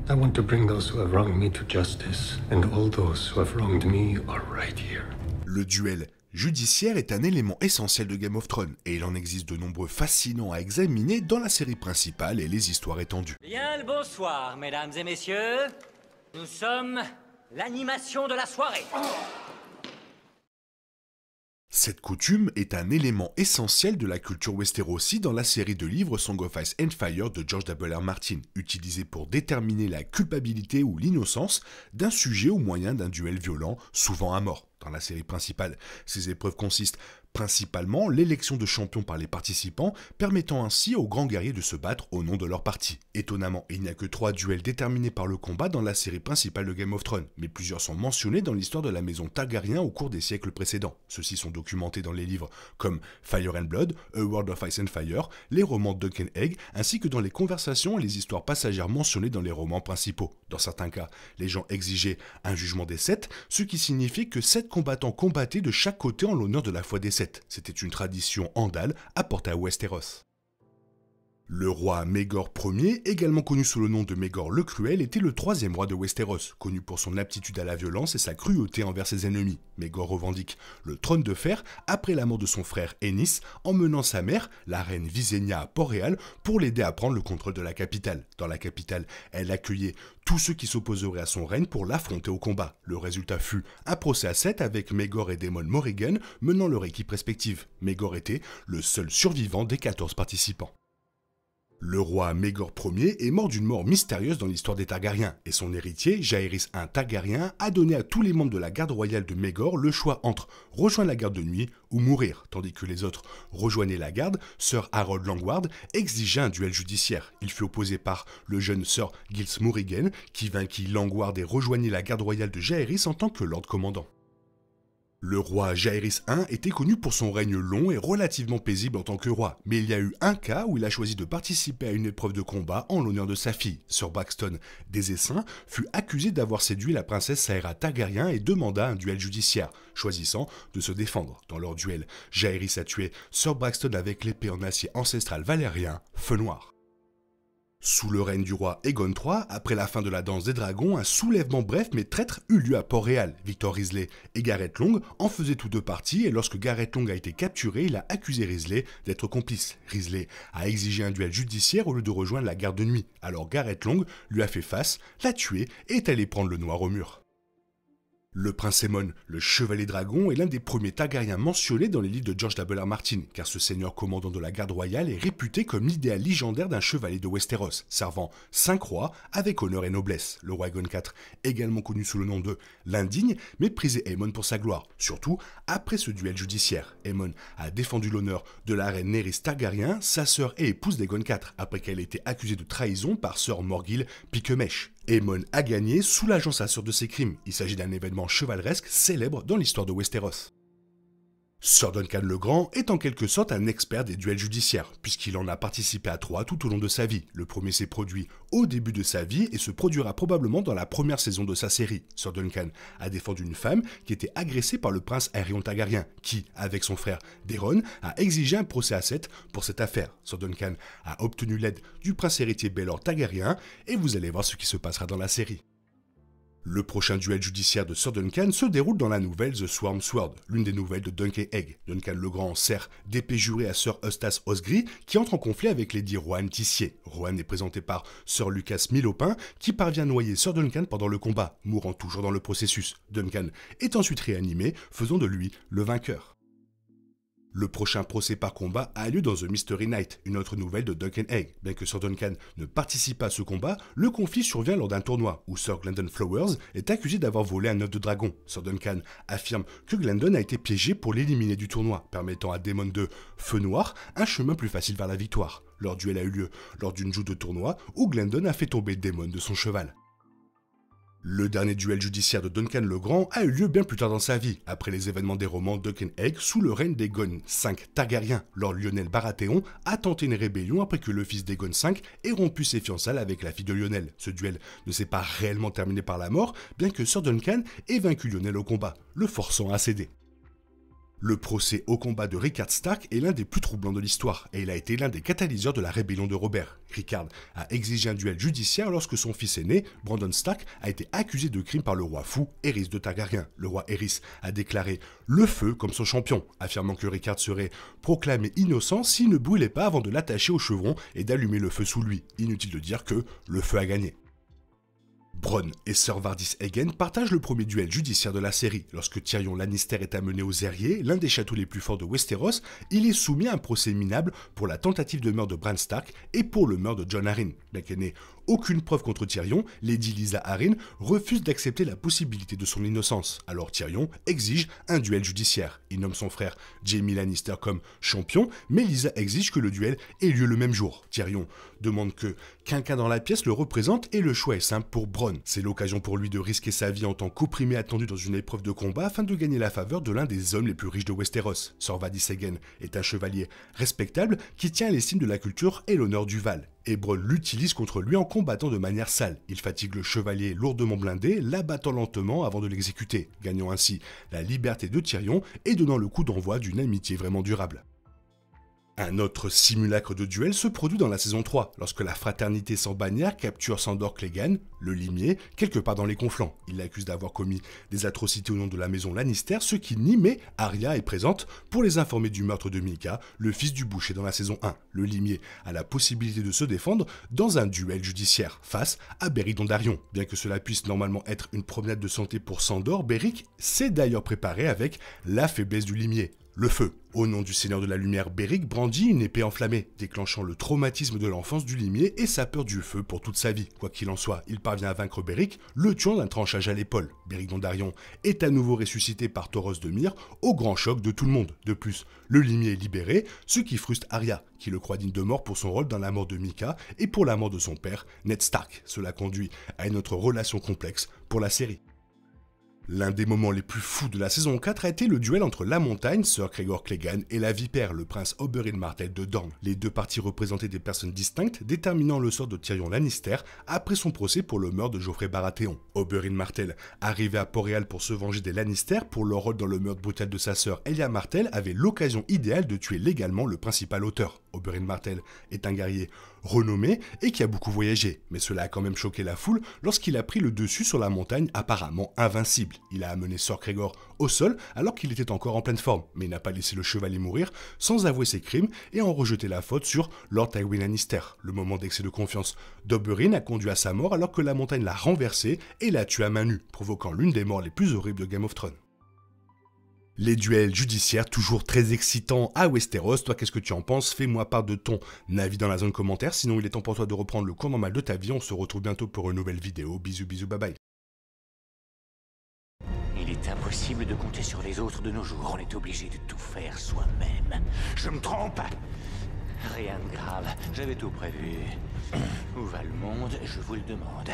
I want to bring those who have wronged me to justice, and all those who have wronged me are right here. Le duel judiciaire est un élément essentiel de Game of Thrones, et il en existe de nombreux fascinants à examiner dans la série principale et les histoires étendues. Bien le bonsoir, mesdames et messieurs. Nous sommes l'animation de la soirée. Cette coutume est un élément essentiel de la culture Westerosi dans la série de livres Song of Ice and Fire de George W.R. Martin, utilisée pour déterminer la culpabilité ou l'innocence d'un sujet au moyen d'un duel violent, souvent à mort. Dans la série principale, ces épreuves consistent principalement l'élection de champions par les participants, permettant ainsi aux grands guerriers de se battre au nom de leur parti. Étonnamment, il n'y a que 3 duels déterminés par le combat dans la série principale de Game of Thrones, mais plusieurs sont mentionnés dans l'histoire de la maison Targaryen au cours des siècles précédents. Ceux-ci sont documentés dans les livres comme Fire and Blood, A World of Ice and Fire, les romans de Dunk and Egg, ainsi que dans les conversations et les histoires passagères mentionnées dans les romans principaux. Dans certains cas, les gens exigeaient un jugement des 7, ce qui signifie que 7 combattants combattaient de chaque côté en l'honneur de la foi des 7. C'était une tradition andale apportée à Westeros. Le roi Maegor Ier, également connu sous le nom de Maegor le Cruel, était le 3e roi de Westeros, connu pour son aptitude à la violence et sa cruauté envers ses ennemis. Maegor revendique le trône de fer après la mort de son frère Aenys, emmenant sa mère, la reine Visenya à Port-Réal, pour l'aider à prendre le contrôle de la capitale. Dans la capitale, elle accueillait tous ceux qui s'opposeraient à son règne pour l'affronter au combat. Le résultat fut un procès à 7 avec Maegor et Daemon Morrigan menant leur équipe respective. Maegor était le seul survivant des 14 participants. Le roi Maegor Ier est mort d'une mort mystérieuse dans l'histoire des Targaryens, et son héritier, Jaehaerys I Targaryen, a donné à tous les membres de la garde royale de Maegor le choix entre rejoindre la garde de nuit ou mourir, tandis que les autres rejoignaient la garde. Sir Harold Langward exigeait un duel judiciaire. Il fut opposé par le jeune Sir Giles Morrigan, qui vainquit Langward et rejoignit la garde royale de Jaehaerys en tant que lord commandant. Le roi Jaehaerys I était connu pour son règne long et relativement paisible en tant que roi, mais il y a eu un cas où il a choisi de participer à une épreuve de combat en l'honneur de sa fille. Sir Braxton des Essaims fut accusé d'avoir séduit la princesse Saera Targaryen et demanda un duel judiciaire, choisissant de se défendre. Dans leur duel, Jaehaerys a tué Sir Braxton avec l'épée en acier ancestral valérien, Feu Noir. Sous le règne du roi Aegon III, après la fin de la danse des dragons, un soulèvement bref mais traître eut lieu à Port-Réal. Victor Risley et Gareth Long en faisaient tous deux partie, et lorsque Gareth Long a été capturé, il a accusé Risley d'être complice. Risley a exigé un duel judiciaire au lieu de rejoindre la garde de nuit. Alors Gareth Long lui a fait face, l'a tué et est allé prendre le noir au mur. Le prince Aemon, le chevalier dragon, est l'un des premiers Targaryens mentionnés dans les livres de George W.R. Martin, car ce seigneur commandant de la garde royale est réputé comme l'idéal légendaire d'un chevalier de Westeros, servant 5 rois avec honneur et noblesse. Le roi Aegon IV, également connu sous le nom de l'Indigne, méprisait Aemon pour sa gloire, surtout après ce duel judiciaire. Aemon a défendu l'honneur de la reine Nerys Targaryen, sa sœur et épouse d'Aegon IV, après qu'elle ait été accusée de trahison par Sir Morgyl Piquemèche. Aemon a gagné, soulageant sa sœur de ses crimes. Il s'agit d'un événement chevaleresque célèbre dans l'histoire de Westeros. Sir Duncan le Grand est en quelque sorte un expert des duels judiciaires, puisqu'il en a participé à 3 tout au long de sa vie. Le premier s'est produit au début de sa vie et se produira probablement dans la première saison de sa série. Sir Duncan a défendu une femme qui était agressée par le prince Aerion Targaryen, qui, avec son frère Daeron, a exigé un procès à 7 pour cette affaire. Sir Duncan a obtenu l'aide du prince héritier Baelor Targaryen, et vous allez voir ce qui se passera dans la série. Le prochain duel judiciaire de Sir Duncan se déroule dans la nouvelle The Swarm Sword, l'une des nouvelles de Dunk and Egg. Duncan le Grand sert d'épée jurée à Sir Eustace Osgry, qui entre en conflit avec Lady Rohanne Tissier. Rohanne est présenté par Sir Lucas Milopin, qui parvient à noyer Sir Duncan pendant le combat, mourant toujours dans le processus. Duncan est ensuite réanimé, faisant de lui le vainqueur. Le prochain procès par combat a lieu dans The Mystery Knight, une autre nouvelle de Dunk and Egg. Bien que Sir Duncan ne participe pas à ce combat, le conflit survient lors d'un tournoi, où Sir Glendon Flowers est accusé d'avoir volé un œuf de dragon. Sir Duncan affirme que Glendon a été piégé pour l'éliminer du tournoi, permettant à Daemon de Feu Noir un chemin plus facile vers la victoire. Leur duel a eu lieu lors d'une joute de tournoi, où Glendon a fait tomber Daemon de son cheval. Le dernier duel judiciaire de Duncan le Grand a eu lieu bien plus tard dans sa vie, après les événements des romans Dunk and Egg sous le règne d'Aegon V Targaryen. Lord Lionel Baratheon a tenté une rébellion après que le fils d'Aegon V ait rompu ses fiançailles avec la fille de Lionel. Ce duel ne s'est pas réellement terminé par la mort, bien que Sir Duncan ait vaincu Lionel au combat, le forçant à céder. Le procès au combat de Rickard Stark est l'un des plus troublants de l'histoire, et il a été l'un des catalyseurs de la rébellion de Robert. Rickard a exigé un duel judiciaire lorsque son fils aîné, Brandon Stark, a été accusé de crime par le roi fou, Aerys de Targaryen. Le roi Aerys a déclaré le feu comme son champion, affirmant que Rickard serait proclamé innocent s'il ne brûlait pas avant de l'attacher au chevron et d'allumer le feu sous lui. Inutile de dire que le feu a gagné. Bronn et Sir Vardis Egen partagent le premier duel judiciaire de la série. Lorsque Tyrion Lannister est amené aux Airiers, l'un des châteaux les plus forts de Westeros, il est soumis à un procès minable pour la tentative de meurtre de Bran Stark et pour le meurtre de Jon Arryn. Bien qu'elle n'ait aucune preuve contre Tyrion, Lady Lysa Arryn refuse d'accepter la possibilité de son innocence. Alors Tyrion exige un duel judiciaire. Il nomme son frère Jaime Lannister comme champion, mais Lysa exige que le duel ait lieu le même jour. Tyrion demande que quelqu'un dans la pièce le représente et le choix est simple pour Bronn. C'est l'occasion pour lui de risquer sa vie en tant qu'opprimé attendu dans une épreuve de combat afin de gagner la faveur de l'un des hommes les plus riches de Westeros. Sir Vardis Egen est un chevalier respectable qui tient à l'estime de la culture et l'honneur du Val. Et Bronn l'utilise contre lui en combattant de manière sale. Il fatigue le chevalier lourdement blindé, l'abattant lentement avant de l'exécuter, gagnant ainsi la liberté de Tyrion et donnant le coup d'envoi d'une amitié vraiment durable. Un autre simulacre de duel se produit dans la saison 3, lorsque la fraternité sans bannière capture Sandor Clegane, le limier, quelque part dans les conflans. Il l'accuse d'avoir commis des atrocités au nom de la maison Lannister, ce qui nie, mais Arya est présente pour les informer du meurtre de Mika, le fils du boucher dans la saison 1. Le limier a la possibilité de se défendre dans un duel judiciaire face à Beric Dondarrion. Bien que cela puisse normalement être une promenade de santé pour Sandor, Beric s'est d'ailleurs préparé avec la faiblesse du limier. Le feu. Au nom du Seigneur de la Lumière, Beric brandit une épée enflammée, déclenchant le traumatisme de l'enfance du limier et sa peur du feu pour toute sa vie. Quoi qu'il en soit, il parvient à vaincre Beric, le tuant d'un tranchage à l'épaule. Beric Dondarrion est à nouveau ressuscité par Thoros de Myr, au grand choc de tout le monde. De plus, le limier est libéré, ce qui frustre Arya, qui le croit digne de mort pour son rôle dans la mort de Mika et pour la mort de son père, Ned Stark. Cela conduit à une autre relation complexe pour la série. L'un des moments les plus fous de la saison 4 a été le duel entre la montagne, Sir Gregor Clegane, et la vipère, le prince Oberyn Martell de Dorne. Les deux parties représentaient des personnes distinctes, déterminant le sort de Tyrion Lannister après son procès pour le meurtre de Joffrey Baratheon. Oberyn Martell, arrivé à Port-Réal pour se venger des Lannister pour leur rôle dans le meurtre brutal de sa sœur Elia Martell, avait l'occasion idéale de tuer légalement le principal auteur. Oberyn Martell est un guerrier renommé et qui a beaucoup voyagé, mais cela a quand même choqué la foule lorsqu'il a pris le dessus sur la montagne apparemment invincible. Il a amené Sir Gregor au sol alors qu'il était encore en pleine forme, mais il n'a pas laissé le chevalier mourir sans avouer ses crimes et en rejeter la faute sur Lord Tywin Lannister. Le moment d'excès de confiance d'Oberyn a conduit à sa mort alors que la montagne l'a renversé et l'a tué à main nue, provoquant l'une des morts les plus horribles de Game of Thrones. Les duels judiciaires, toujours très excitants à Westeros. Toi, qu'est-ce que tu en penses? Fais-moi part de ton avis dans la zone commentaire. Sinon, il est temps pour toi de reprendre le cours normal de ta vie. On se retrouve bientôt pour une nouvelle vidéo. Bisous, bisous, bye bye. Il est impossible de compter sur les autres de nos jours. On est obligé de tout faire soi-même. Je me trompe? Rien de grave, j'avais tout prévu. Où va le monde, je vous le demande.